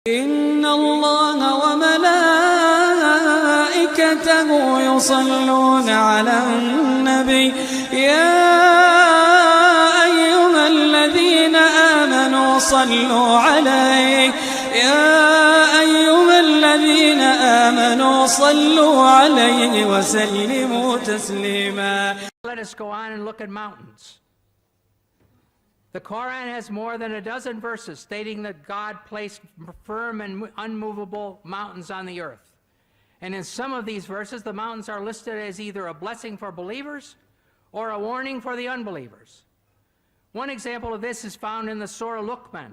إن الله وملائكته يصلون على النبي يا أيها الذين آمنوا صلوا عليه وسلموا تسليما. Let us go on and look at mountains. The Quran has more than a dozen verses stating that God placed firm and unmovable mountains on the earth. And in some of these verses, the mountains are listed as either a blessing for believers or a warning for the unbelievers. One example of this is found in the Surah Luqman,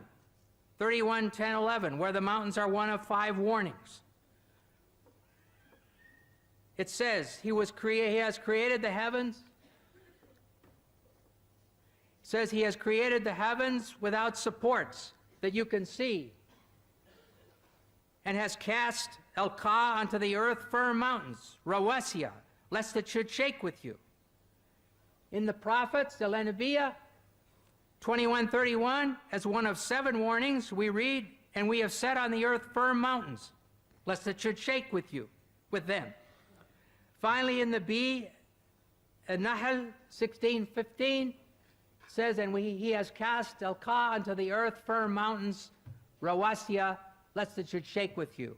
31:10-11, where the mountains are one of 5 warnings. It says, He has created the heavens. Says He has created the heavens without supports that you can see, and has cast Al-Ka onto the earth firm mountains, Rawasiya, lest it should shake with you. In the prophets, Al-Anbiya, 21:31, as one of 7 warnings, we read, and we have set on the earth firm mountains, lest it should shake with you, with them. Finally, in the B, An-Nahl 16:15, says, and He has cast Al-Ka onto the earth firm mountains, Rawasiya, lest it should shake with you.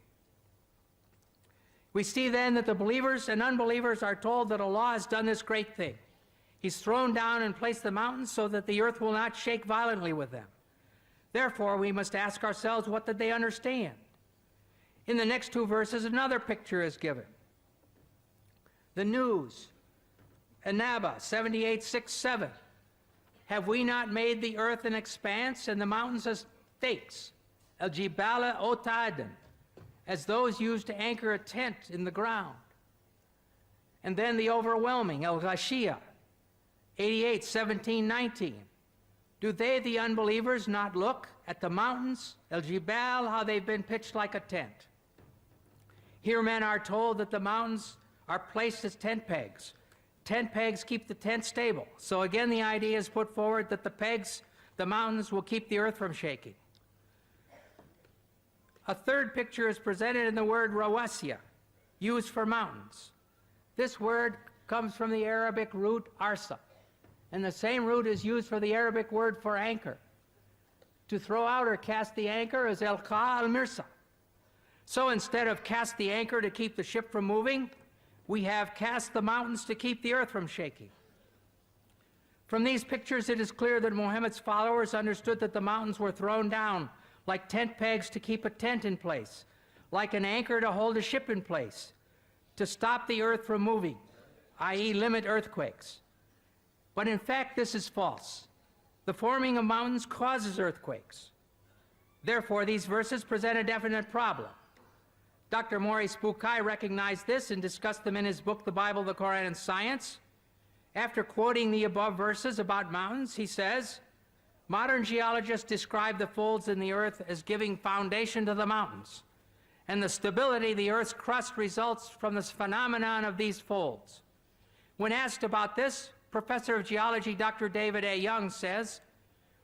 We see then that the believers and unbelievers are told that Allah has done this great thing. He's thrown down and placed the mountains so that the earth will not shake violently with them. Therefore, we must ask ourselves, what did they understand? In the next 2 verses, another picture is given. The news, An-Naba 78:6-7. Have we not made the earth an expanse and the mountains as stakes, al-jibala otadan, as those used to anchor a tent in the ground? And then the overwhelming, al-ghashiyah, 88:17-19. Do they, the unbelievers, not look at the mountains, al-jibal, how they've been pitched like a tent? Here men are told that the mountains are placed as tent pegs. Tent pegs keep the tent stable. So again, the idea is put forward that the mountains will keep the earth from shaking. A third picture is presented in the word rawasiya, used for mountains. This word comes from the Arabic root arsa, and the same root is used for the Arabic word for anchor. To throw out or cast the anchor is al-ka al-mirsa. So instead of cast the anchor to keep the ship from moving, we have cast the mountains to keep the earth from shaking. From these pictures, it is clear that Muhammad's followers understood that the mountains were thrown down like tent pegs to keep a tent in place, like an anchor to hold a ship in place, to stop the earth from moving, i.e. limit earthquakes. But in fact, this is false. The forming of mountains causes earthquakes. Therefore, these verses present a definite problem. Dr. Maurice Bukai recognized this and discussed them in his book, The Bible, the Quran, and Science. After quoting the above verses about mountains, he says, modern geologists describe the folds in the earth as giving foundation to the mountains, and the stability of the earth's crust results from this phenomenon of these folds. When asked about this, Professor of Geology Dr. David A. Young says,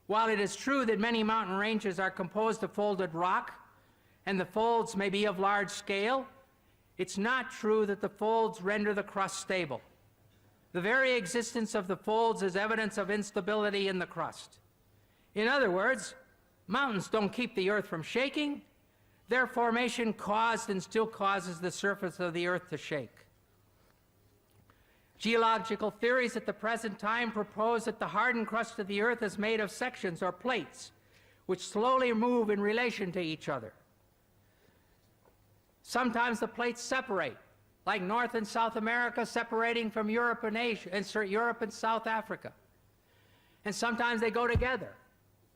while it is true that many mountain ranges are composed of folded rock, and the folds may be of large scale, it's not true that the folds render the crust stable. The very existence of the folds is evidence of instability in the crust. In other words, mountains don't keep the earth from shaking. Their formation caused and still causes the surface of the earth to shake. Geological theories at the present time propose that the hardened crust of the earth is made of sections or plates, which slowly move in relation to each other. Sometimes the plates separate, like North and South America separating from Europe and Asia, and Europe and South Africa. And sometimes they go together,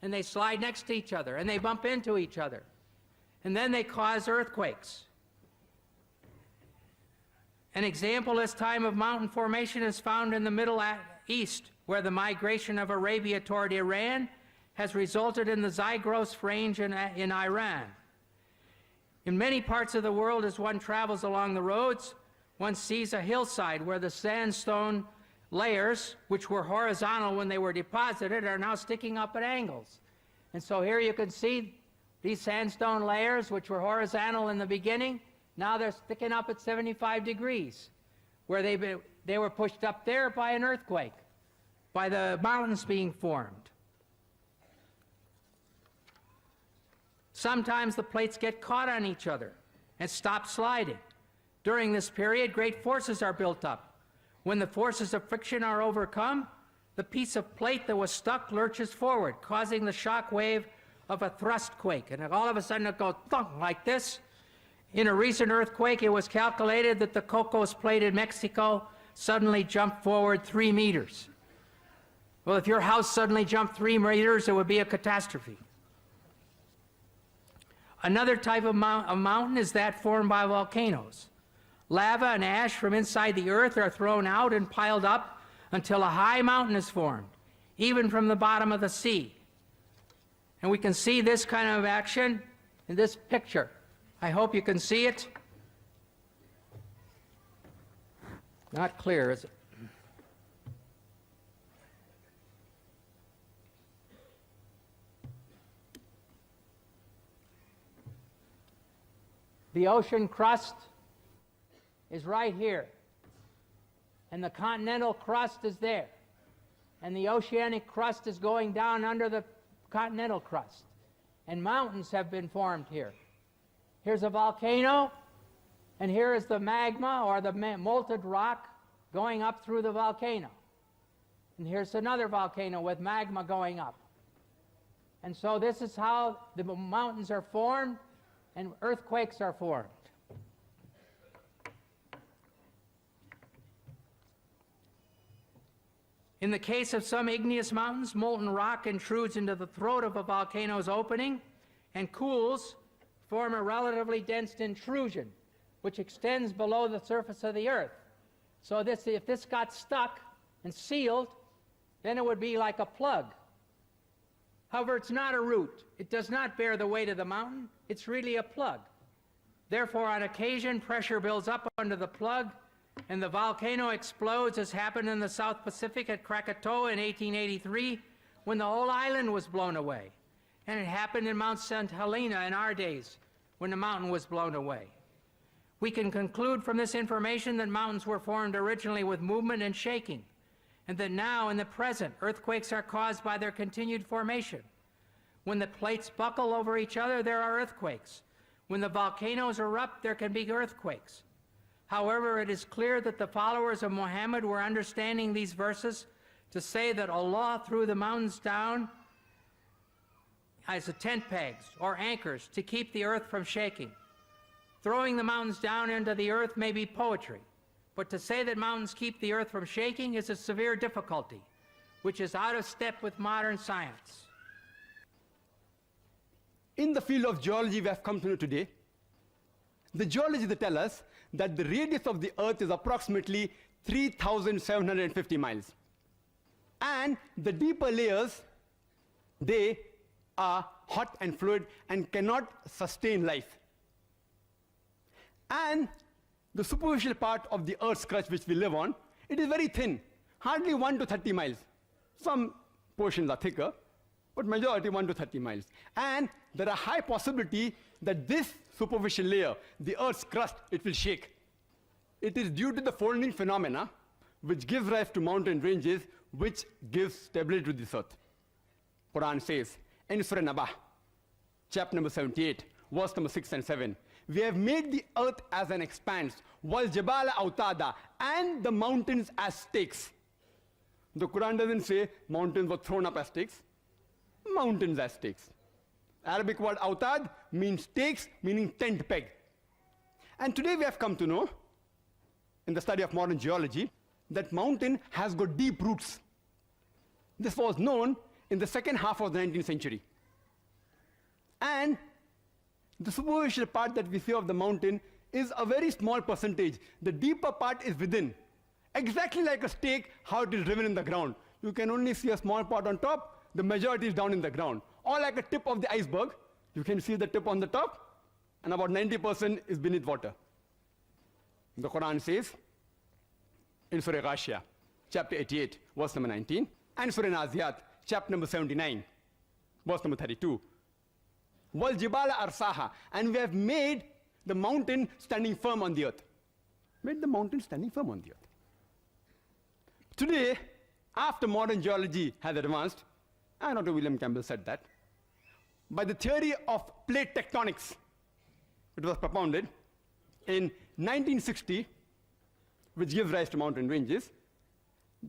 and they slide next to each other, and they bump into each other. And then they cause earthquakes. An example this time of mountain formation is found in the Middle East, where the migration of Arabia toward Iran has resulted in the Zagros range in Iran. In many parts of the world, as one travels along the roads, one sees a hillside where the sandstone layers, which were horizontal when they were deposited, are now sticking up at angles. And so here you can see These sandstone layers, which were horizontal in the beginning, now they're sticking up at 75 degrees, where they were pushed up there by an earthquake, by the mountains being formed. Sometimes the plates get caught on each other and stop sliding. During this period, great forces are built up. When the forces of friction are overcome, the piece of plate that was stuck lurches forward, causing the shock wave of a thrust quake. And all of a sudden it goes thunk like this. In a recent earthquake, it was calculated that the Cocos plate in Mexico suddenly jumped forward 3 meters. Well, if your house suddenly jumped 3 meters, it would be a catastrophe. Another type of mountain is that formed by volcanoes. Lava and ash from inside the earth are thrown out and piled up until a high mountain is formed, even from the bottom of the sea. And we can see this kind of action in this picture. I hope you can see it. Not clear, is it? The ocean crust is right here, and the continental crust is there, and the oceanic crust is going down under the continental crust, and mountains have been formed here. Here's a volcano, and here is the magma or the molten rock going up through the volcano. And here's another volcano with magma going up. And so this is how the mountains are formed and earthquakes are formed. In the case of some igneous mountains, molten rock intrudes into the throat of a volcano's opening and cools, form a relatively dense intrusion, which extends below the surface of the earth. So if this got stuck and sealed, then it would be like a plug. However, it's not a root. It does not bear the weight of the mountain. It's really a plug. Therefore, on occasion, pressure builds up under the plug, and the volcano explodes, as happened in the South Pacific at Krakatoa in 1883, when the whole island was blown away. And it happened in Mount St. Helena in our days, when the mountain was blown away. We can conclude from this information that mountains were formed originally with movement and shaking, and that now, in the present, earthquakes are caused by their continued formation. When the plates buckle over each other, there are earthquakes. When the volcanoes erupt, there can be earthquakes. However, it is clear that the followers of Muhammad were understanding these verses to say that Allah threw the mountains down as tent pegs or anchors to keep the earth from shaking. Throwing the mountains down into the earth may be poetry, but to say that mountains keep the earth from shaking is a severe difficulty, which is out of step with modern science. In the field of geology we have come to know today, the geologists they tell us that the radius of the earth is approximately 3,750 miles. And the deeper layers, they are hot and fluid and cannot sustain life. And the superficial part of the earth's crust which we live on, it is very thin, hardly 1 to 30 miles. Some portions are thicker, but majority 1 to 30 miles. And there are high possibility that this superficial layer, the earth's crust, it will shake. It is due to the folding phenomena which gives rise to mountain ranges, which gives stability to this earth. Quran says in Surah Nabah, chapter number 78, verse number 6 and 7, we have made the earth as an expanse, wal jabala autada, and the mountains as stakes. The Quran doesn't say mountains were thrown up as stakes, mountains as stakes. Arabic word autad means stakes, meaning tent peg. And today we have come to know, in the study of modern geology, that mountain has got deep roots. This was known in the second half of the 19th century. And the superficial part that we see of the mountain is a very small percentage. The deeper part is within. Exactly like a stake, how it is driven in the ground. You can only see a small part on top, the majority is down in the ground. Or like a tip of the iceberg, you can see the tip on the top, and about 90% is beneath water. The Quran says in Surah Ghashiyah, chapter 88, verse number 19, and Surah Naziyat, chapter number 79, verse number 32, Wal jibala arsaha. And we have made the mountain standing firm on the earth. Made the mountain standing firm on the earth. Today, after modern geology has advanced, and Dr. William Campbell said that, by the theory of plate tectonics, it was propounded in 1960, which gives rise to mountain ranges.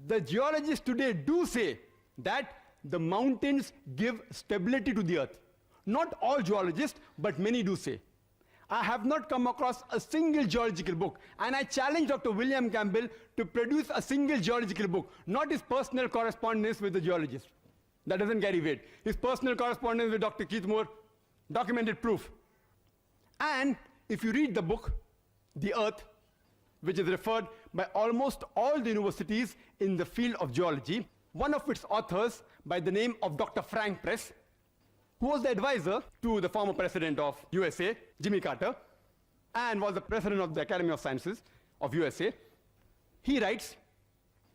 The geologists today do say that the mountains give stability to the earth. Not all geologists, but many do say. I have not come across a single geological book, and I challenge Dr. William Campbell to produce a single geological book, not his personal correspondence with the geologist. That doesn't carry weight. His personal correspondence with Dr. Keith Moore, documented proof. And if you read the book, The Earth, which is referred by almost all the universities in the field of geology, one of its authors by the name of Dr. Frank Press, who was the advisor to the former president of USA, Jimmy Carter, and was the president of the Academy of Sciences of USA. He writes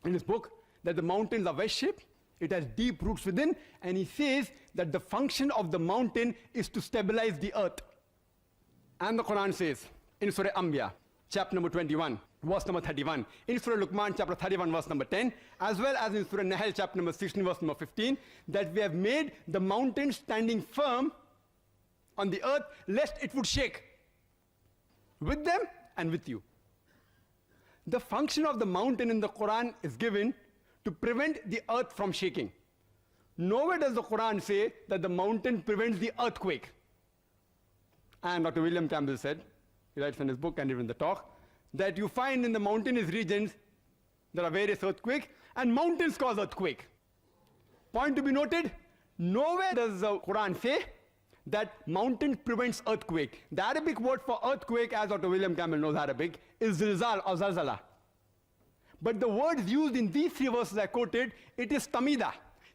in his book that the mountains are wedge-shaped, it has deep roots within, and he says that the function of the mountain is to stabilize the earth. And the Quran says in Surah Anbiya, chapter number 21, verse number 31, in Surah Luqman, chapter 31, verse number 10, as well as in Surah Nahl, chapter number 16, verse number 15, that we have made the mountain standing firm on the earth, lest it would shake with them and with you. The function of the mountain in the Quran is given to prevent the earth from shaking. Nowhere does the Quran say that the mountain prevents the earthquake. And Dr. William Campbell said, he writes in his book and even the talk, that you find in the mountainous regions there are various earthquakes, and mountains cause earthquake. Point to be noted, nowhere does the Quran say that mountain prevents earthquake. The Arabic word for earthquake, as Dr. William Campbell knows Arabic, is zilzal or zalzala. But the words used in these three verses I quoted, it is tamida.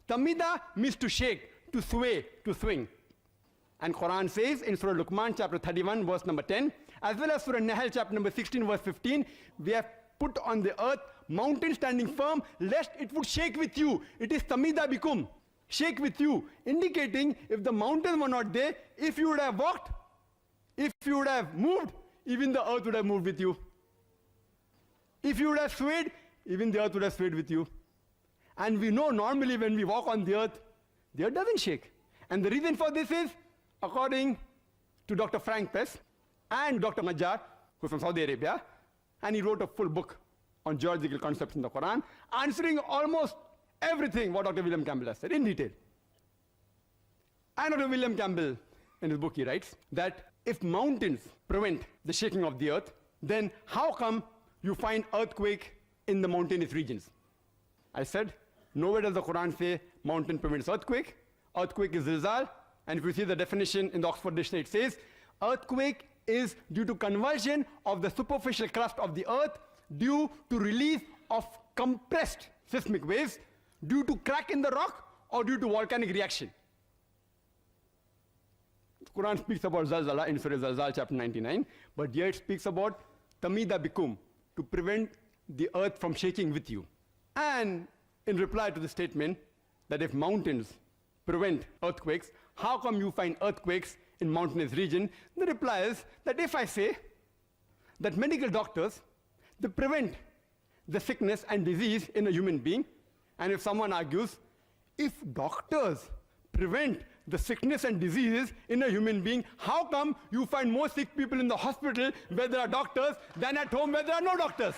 Tamida means to shake, to sway, to swing. And Quran says in Surah Luqman, chapter 31, verse number 10, as well as Surah Nahl, chapter number 16, verse 15, we have put on the earth mountain standing firm, lest it would shake with you. It is tamida bikum, shake with you, indicating if the mountains were not there, if you would have walked, if you would have moved, even the earth would have moved with you. If you would have swayed, even the earth would have swayed with you. And we know normally when we walk on the earth doesn't shake. And the reason for this is, according to Dr. Frank Press and Dr. Najjar, who's from Saudi Arabia, and he wrote a full book on geological concepts in the Quran, answering almost everything what Dr. William Campbell has said in detail. And Dr. William Campbell, in his book, he writes that if mountains prevent the shaking of the earth, then how come you find earthquake in the mountainous regions? I said, nowhere does the Quran say mountain prevents earthquake. Earthquake is zilzal. And if you see the definition in the Oxford Dictionary, it says, earthquake is due to conversion of the superficial crust of the earth due to release of compressed seismic waves, due to crack in the rock, or due to volcanic reaction. The Quran speaks about zalzala in Surah Zalzal, chapter 99, but here it speaks about tamida bikum, to prevent the earth from shaking with you. And in reply to the statement that if mountains prevent earthquakes, how come you find earthquakes in mountainous region? The reply is that if I say that medical doctors, they prevent the sickness and disease in a human being, and if someone argues, if doctors prevent the sickness and diseases in a human being, how come you find more sick people in the hospital where there are doctors than at home where there are no doctors?